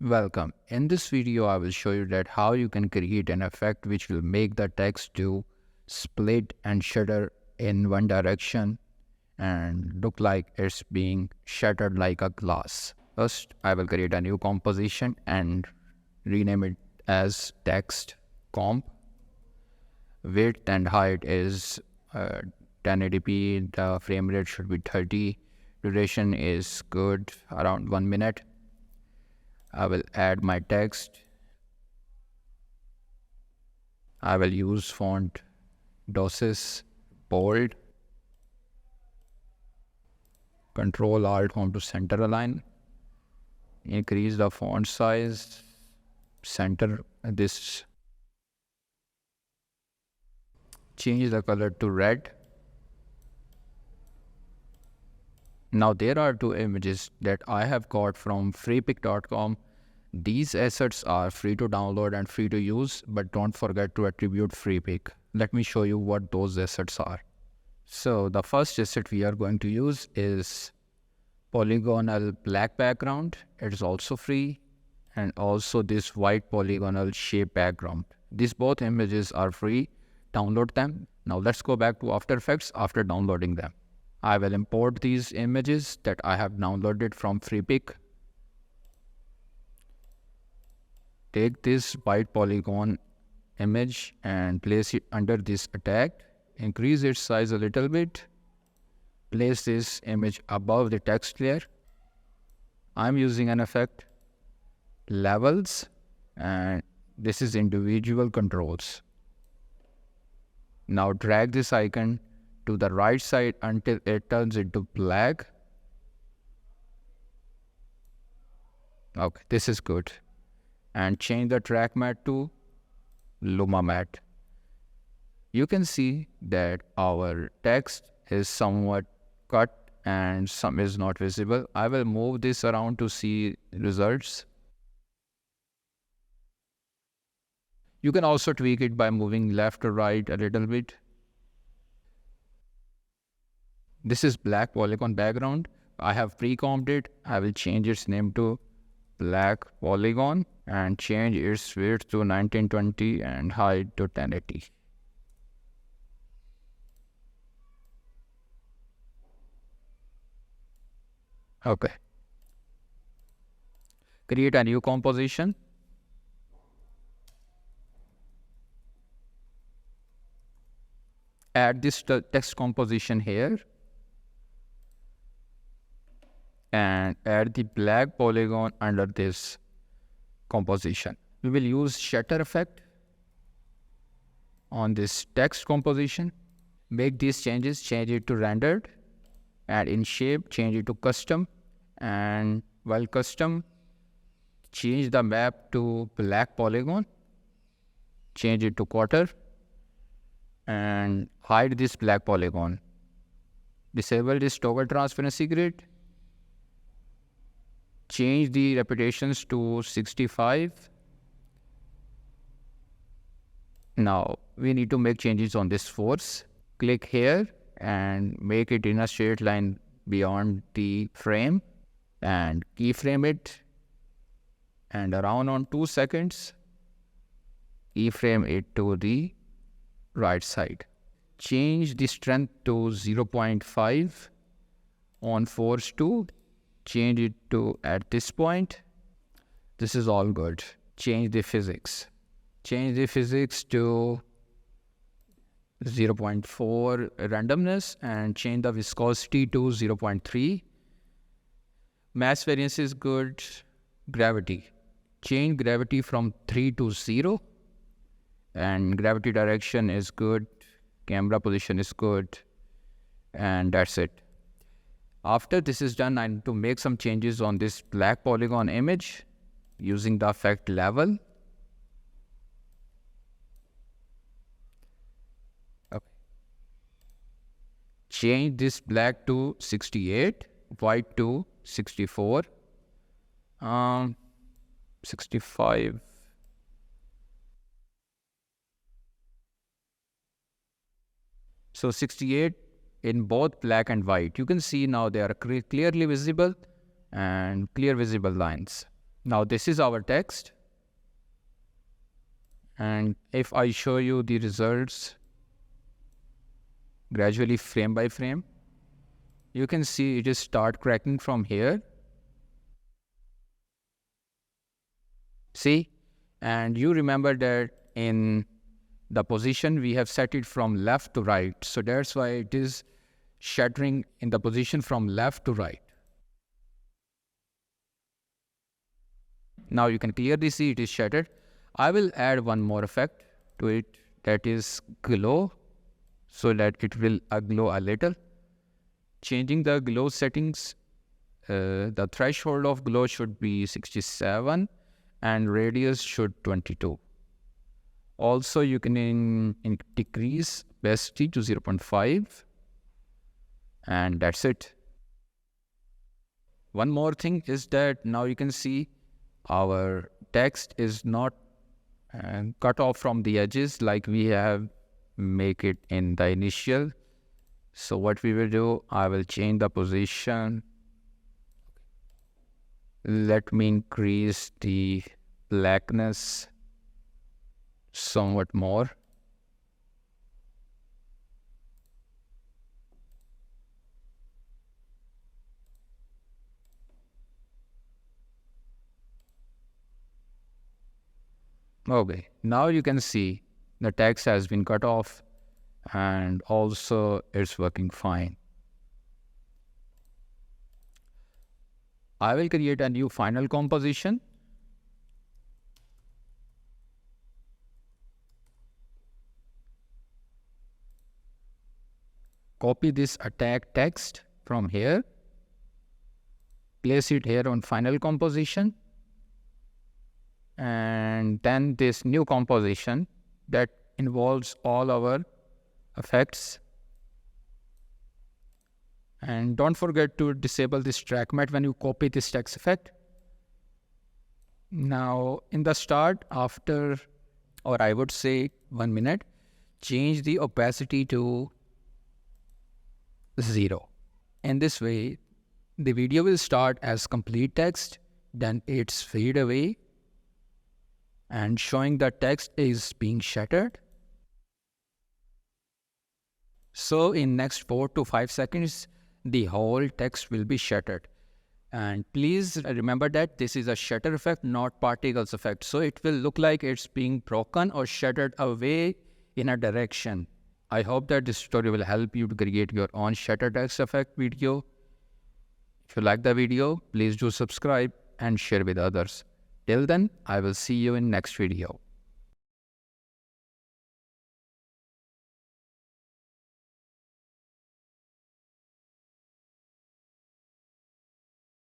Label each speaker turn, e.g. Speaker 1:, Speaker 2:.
Speaker 1: Welcome. In this video, I will show you that how you can create an effect which will make the text to split and shatter in one direction and look like it's being shattered like a glass. First, I will create a new composition and rename it as text comp. Width and height is 1080p. The frame rate should be 30. Duration is good, around 1 minute. I will add my text. I will use font Dosis bold. Control Alt Home to center align. Increase the font size. Center this. Change the color to red. Now there are two images that I have got from freepik.com. These assets are free to download and free to use, but don't forget to attribute freepik. Let me show you what those assets are. So the first asset we are going to use is polygonal black background. It is also free, and also this white polygonal shape background. These both images are free. Download them. Now let's go back to After Effects after downloading them. I will import these images that I have downloaded from freepik. Take this white polygon image and place it under this tag. Increase its size a little bit. Place this image above the text layer. I'm using an effect, levels, and this is individual controls. Now drag this icon to the right side until it turns into black. Okay, this is good. And change the track matte to Luma matte. You can see that our text is somewhat cut and some is not visible. I will move this around to see results. You can also tweak it by moving left or right a little bit. This is black polygon background. I have pre-comped it. I will change its name to black polygon and change its width to 1920 and height to 1080. Okay. Create a new composition. Add this text composition here. And add the black polygon under this composition. We will use Shatter effect on this text composition. Make these changes, change it to rendered, and in shape, change it to custom. And while custom, change the map to black polygon, change it to quarter, and hide this black polygon. Disable this toggle transparency grid. Change the repetitions to 65. Now we need to make changes on this force. Click here and make it in a straight line beyond the frame and keyframe it, and around on 2 seconds keyframe it to the right side. Change the strength to 0.5 on force 2. Change it to at this point. This is all good. Change the physics. Change the physics to 0.4 randomness and change the viscosity to 0.3. Mass variance is good. Gravity. Change gravity from 3 to 0. And gravity direction is good. Camera position is good. And that's it. After this is done, I need to make some changes on this black polygon image using the effect level. Okay. Change this black to 68, white to 64, 65. So 68 in both black and white. You can see now they are clearly visible and clear visible lines. Now this is our text. And if I show you the results gradually frame by frame, you can see it is start cracking from here. See? And you remember that in the position we have set it from left to right. So that's why it is shattering in the position from left to right. Now you can clearly see it is shattered. I will add one more effect to it, that is glow, so that it will glow a little. Changing the glow settings, the threshold of glow should be 67 and radius should 22. Also you can decrease opacity to 0.5 and that's it. One more thing is that now you can see our text is not cut off from the edges like we have make it in the initial. So what we will do, I will change the position. Let me increase the blackness somewhat more. Okay, now you can see the text has been cut off and also it's working fine. I will create a new final composition. Copy this attack text from here. Place it here on final composition. And then this new composition that involves all our effects. And don't forget to disable this track matte when you copy this text effect. Now in the start, after, or I would say 1 minute, change the opacity to 0. In this way, the video will start as complete text, then it's fade away and showing the text is being shattered. So in next 4 to 5 seconds, the whole text will be shattered. And please remember that this is a shatter effect, not particles effect. So it will look like it's being broken or shattered away in a direction. I hope that this tutorial will help you to create your own shatter text effect video. If you like the video, please do subscribe and share with others. Till then, I will see you in next video.